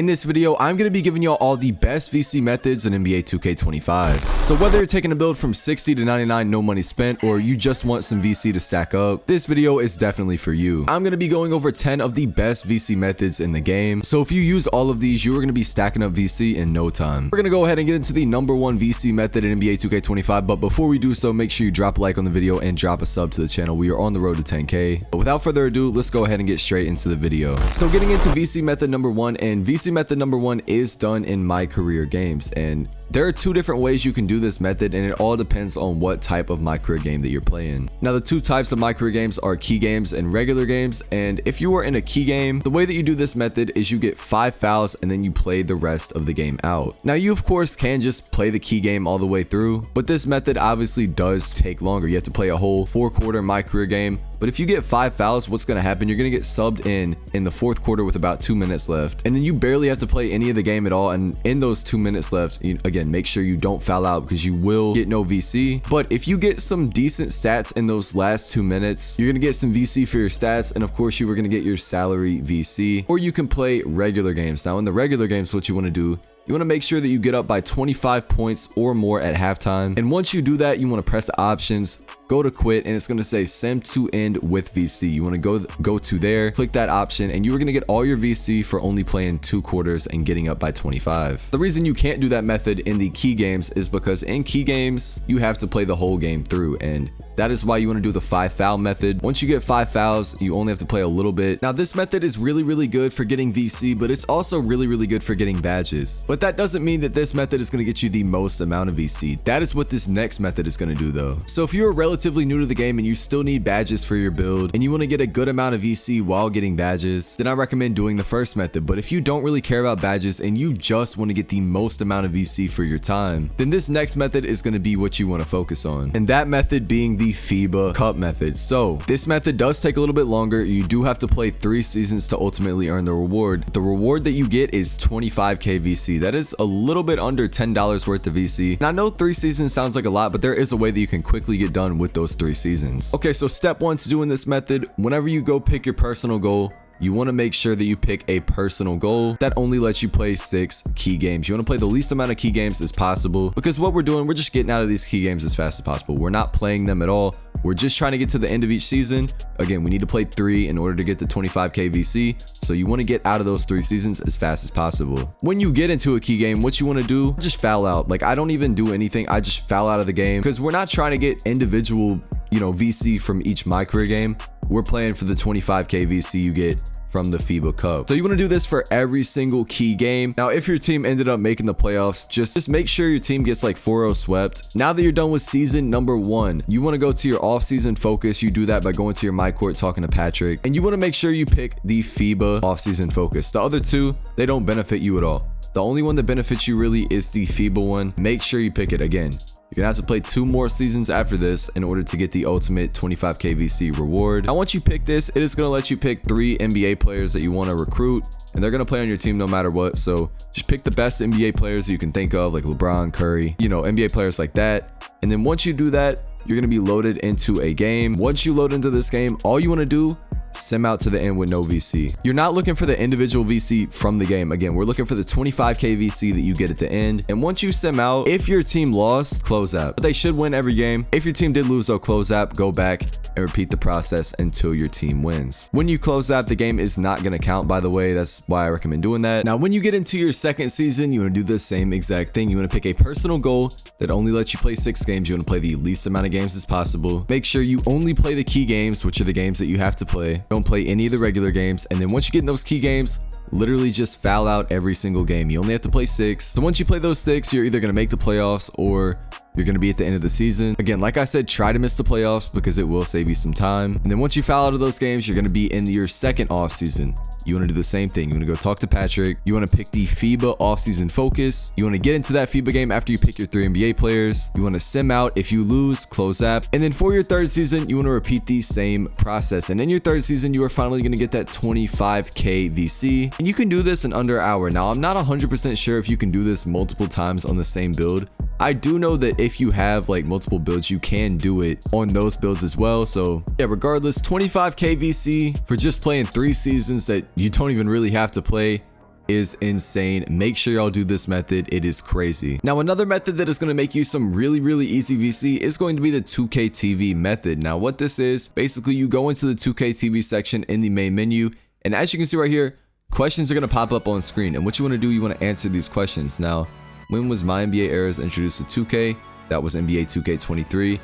In this video, I'm going to be giving y'all all the best VC methods in NBA 2K25. So whether you're taking a build from 60 to 99, no money spent, or you just want some VC to stack up, this video is definitely for you. I'm going to be going over 10 of the best VC methods in the game. So if you use all of these, you are going to be stacking up VC in no time. We're going to go ahead and get into the #1 VC method in NBA 2K25. But before we do so, make sure you drop a like on the video and drop a sub to the channel. We are on the road to 10K. But without further ado, let's go ahead and get straight into the video. So getting into VC method #1, and VC method #1 is done in my career games, and there are two different ways you can do this method, and it all depends on what type of my career game that you're playing. Now the two types of my career games are key games and regular games, and if you are in a key game, the way that you do this method is you get 5 fouls and then you play the rest of the game out. Now you of course can just play the key game all the way through, but this method obviously does take longer. You have to play a whole 4-quarter my career game. But if you get 5 fouls, what's going to happen? You're going to get subbed in the 4th quarter with about 2 minutes left. And then you barely have to play any of the game at all. And in those 2 minutes left, again, make sure you don't foul out because you will get no VC. But if you get some decent stats in those last 2 minutes, you're going to get some VC for your stats. And of course, you are going to get your salary VC. Or you can play regular games. Now in the regular games, what you want to do, you want to make sure that you get up by 25 points or more at halftime. And once you do that, you want to press the options, go to quit, and it's going to say sim to end with VC. You want to go to there, click that option, and you are going to get all your VC for only playing 2 quarters and getting up by 25. The reason you can't do that method in the key games is because in key games, you have to play the whole game through, and that is why you want to do the 5 foul method. Once you get 5 fouls, you only have to play a little bit. Now this method is really good for getting VC, but it's also really good for getting badges. But that doesn't mean that this method is going to get you the most amount of VC. That is what this next method is going to do though. So if you're relatively new to the game and you still need badges for your build and you want to get a good amount of VC while getting badges, then I recommend doing the first method. But if you don't really care about badges and you just want to get the most amount of VC for your time, then this next method is going to be what you want to focus on. And that method being the FIBA Cup method. So this method does take a little bit longer. You do have to play 3 seasons to ultimately earn the reward. The reward that you get is 25k VC. That is a little bit under $10 worth of VC. Now I know 3 seasons sounds like a lot, but there is a way that you can quickly get done with those 3 seasons. Okay, so step 1 to doing this method, whenever you go pick your personal goal, you want to make sure that you pick a personal goal that only lets you play 6 key games. You want to play the least amount of key games as possible, because what we're doing, we're just getting out of these key games as fast as possible. We're not playing them at all. We're just trying to get to the end of each season. Again, we need to play 3 in order to get the 25k VC. So you want to get out of those 3 seasons as fast as possible. When you get into a key game, what you want to do, just foul out. Like I don't even do anything. I just foul out of the game because we're not trying to get individual, VC from each my career game. We're playing for the 25k VC you get from the FIBA Cup. So you want to do this for every single key game. Now, if your team ended up making the playoffs, just make sure your team gets like 4-0 swept. Now that you're done with season #1, you want to go to your off-season focus. You do that by going to your my court, talking to Patrick, and you want to make sure you pick the FIBA off-season focus. The other 2, they don't benefit you at all. The only one that benefits you really is the FIBA one. Make sure you pick it. Again, you're gonna have to play 2 more seasons after this in order to get the ultimate 25k VC reward. Now, once you pick this, it is gonna let you pick 3 NBA players that you want to recruit, and they're gonna play on your team no matter what. So just pick the best NBA players you can think of, like LeBron, Curry, NBA players like that. And then once you do that, you're gonna be loaded into a game. Once you load into this game, all you want to do, sim out to the end with no VC. You're not looking for the individual VC from the game. Again, we're looking for the 25k VC that you get at the end. And once you sim out, if your team lost, close out. But they should win every game. If your team did lose though, close out, go back and repeat the process until your team wins. When you close out, the game is not going to count, by the way. That's why I recommend doing that. Now, when you get into your second season, you want to do the same exact thing. You want to pick a personal goal that only lets you play 6 games. You want to play the least amount of games as possible. Make sure you only play the key games, which are the games that you have to play. Don't play any of the regular games. And then once you get in those key games, literally just foul out every single game. You only have to play 6. So once you play those 6, you're either going to make the playoffs or you're going to be at the end of the season. Again, like I said, try to miss the playoffs because it will save you some time. And then once you foul out of those games, you're going to be in your second off season. You want to do the same thing. You want to go talk to Patrick. You want to pick the FIBA offseason focus. You want to get into that FIBA game after you pick your 3 NBA players. You want to sim out. If you lose, close app. And then for your 3rd season, you want to repeat the same process. And in your 3rd season, you are finally going to get that 25k VC. And you can do this in under an hour. Now, I'm not 100% sure if you can do this multiple times on the same build. I do know that if you have like multiple builds, you can do it on those builds as well. So yeah, regardless, 25k VC for just playing 3 seasons that you don't even really have to play is insane. Make sure y'all do this method. It is crazy. Now, another method that is going to make you some really easy VC is going to be the 2K TV method. Now, what this is, basically you go into the 2K TV section in the main menu, and as you can see right here, questions are going to pop up on screen, and what you want to do, you want to answer these questions. Now, when was my NBA eras introduced to 2K? That was NBA 2K23.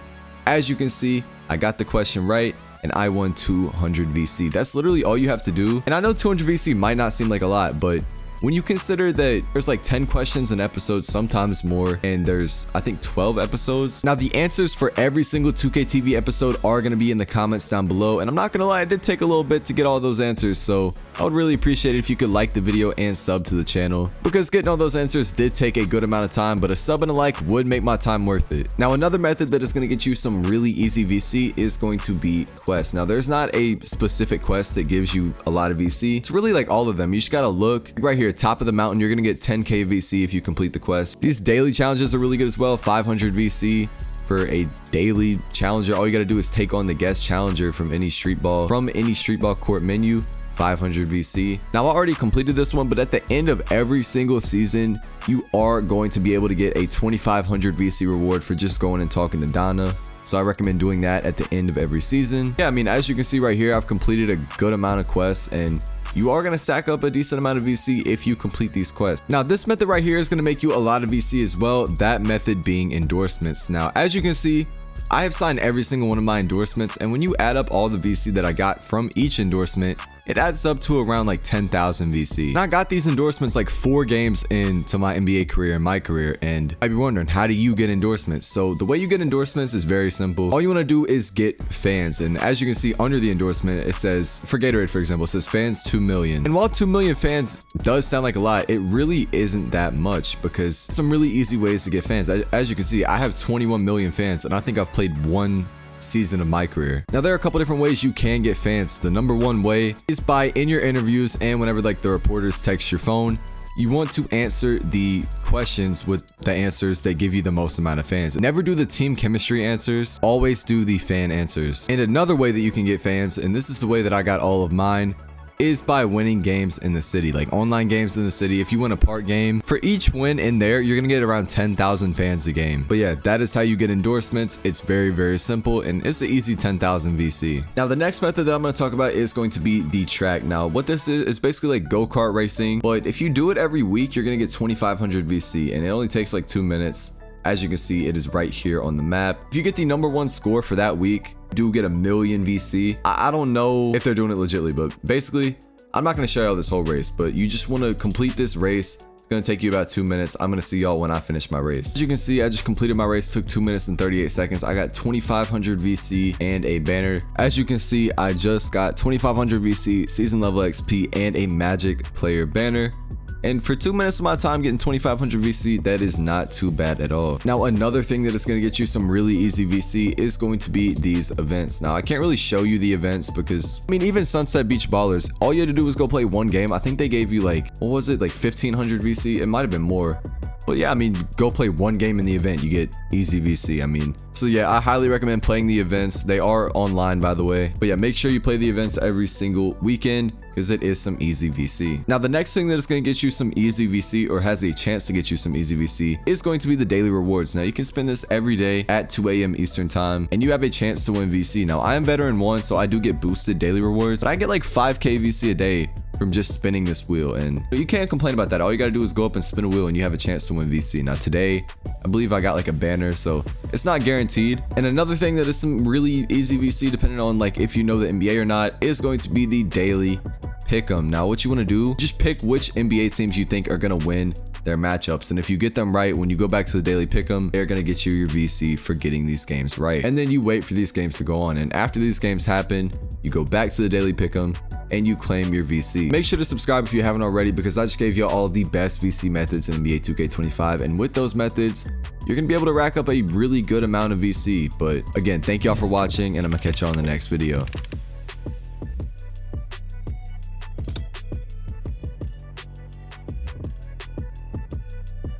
As you can see, I got the question right, and I won 200 VC. That's literally all you have to do. And I know 200 VC might not seem like a lot, but when you consider that there's like 10 questions an episode, sometimes more, and there's I think 12 episodes. Now the answers for every single 2K TV episode are going to be in the comments down below, and I'm not gonna lie, it did take a little bit to get all those answers, so I would really appreciate it if you could like the video and sub to the channel, because getting all those answers did take a good amount of time, but a sub and a like would make my time worth it. Now another method that is going to get you some really easy VC is going to be quests. Now there's not a specific quest that gives you a lot of VC. It's really like all of them. You just gotta look right here, top of the mountain, you're gonna get 10k VC if you complete the quest. These daily challenges are really good as well. 500 VC for a daily challenger. All you gotta do is take on the guest challenger from any street ball court menu. 500 VC. Now I already completed this one, but at the end of every single season, you are going to be able to get a 2500 VC reward for just going and talking to Donna. So I recommend doing that at the end of every season. Yeah, I mean, as you can see right here, I've completed a good amount of quests, and you are going to stack up a decent amount of VC if you complete these quests. Now this method right here is going to make you a lot of VC as well, that method being endorsements. Now as you can see, I have signed every single one of my endorsements, and when you add up all the VC that I got from each endorsement, it adds up to around like 10,000 VC. And I got these endorsements like 4 games into my NBA career and my career, and I'd be wondering, how do you get endorsements? So the way you get endorsements is very simple. All you want to do is get fans, and as you can see under the endorsement, it says, for Gatorade for example, it says fans 2 million. And while 2 million fans does sound like a lot, it really isn't that much, because some really easy ways to get fans. As you can see, I have 21 million fans, and I think I've played 1 season of my career. Now there are a couple different ways you can get fans. The number one way is by in your interviews, and whenever like the reporters text your phone, you want to answer the questions with the answers that give you the most amount of fans. Never do the team chemistry answers, always do the fan answers. And another way that you can get fans, and this is the way that I got all of mine, is by winning games in the city, like online games in the city. If you win a park game, for each win in there, you're gonna get around 10,000 fans a game. But yeah, that is how you get endorsements. It's very simple, and it's an easy 10,000 VC. Now the next method that I'm gonna talk about is going to be the track. Now what this is basically like go-kart racing, but if you do it every week, you're gonna get 2,500 VC, and it only takes like 2 minutes. As you can see, it is right here on the map. If you get the number 1 score for that week, you do get a million VC. I don't know if they're doing it legitly, but basically, I'm not gonna show y'all this whole race, but you just wanna complete this race. It's gonna take you about 2 minutes. I'm gonna see y'all when I finish my race. As you can see, I just completed my race, took 2 minutes and 38 seconds. I got 2,500 VC and a banner. As you can see, I just got 2,500 VC, season level XP, and a magic player banner. And for 2 minutes of my time getting 2,500 VC, that is not too bad at all. Now, another thing that is going to get you some really easy VC is going to be these events. Now, I can't really show you the events because, I mean, even Sunset Beach Ballers, all you had to do was go play 1 game. I think they gave you like, what was it? Like 1,500 VC? It might have been more. But yeah, I mean, go play 1 game in the event, you get easy VC. I mean, so yeah, I highly recommend playing the events. They are online, by the way. But yeah, make sure you play the events every single weekend, because it is some easy VC. Now, the next thing that is going to get you some easy VC, or has a chance to get you some easy VC, is going to be the daily rewards. Now, you can spend this every day at 2 a.m. Eastern time, and you have a chance to win VC. Now, I am veteran 1, so I do get boosted daily rewards, but I get like 5k VC a day from just spinning this wheel, and you can't complain about that. All you gotta do is go up and spin a wheel, and you have a chance to win VC. Now today, I believe I got like a banner, so it's not guaranteed. And another thing that is some really easy VC, depending on like if you know the NBA or not, is going to be the daily pick'em. Now what you want to do, just pick which NBA teams you think are gonna win their matchups, and if you get them right, when you go back to the daily pick'em, they're gonna get you your VC for getting these games right. And then you wait for these games to go on, and after these games happen, you go back to the daily pick'em and you claim your VC. Make sure to subscribe if you haven't already, because I just gave you all the best VC methods in NBA 2K25, and with those methods, you're gonna be able to rack up a really good amount of VC. But again, thank y'all for watching, and I'm gonna catch y'all in the next video.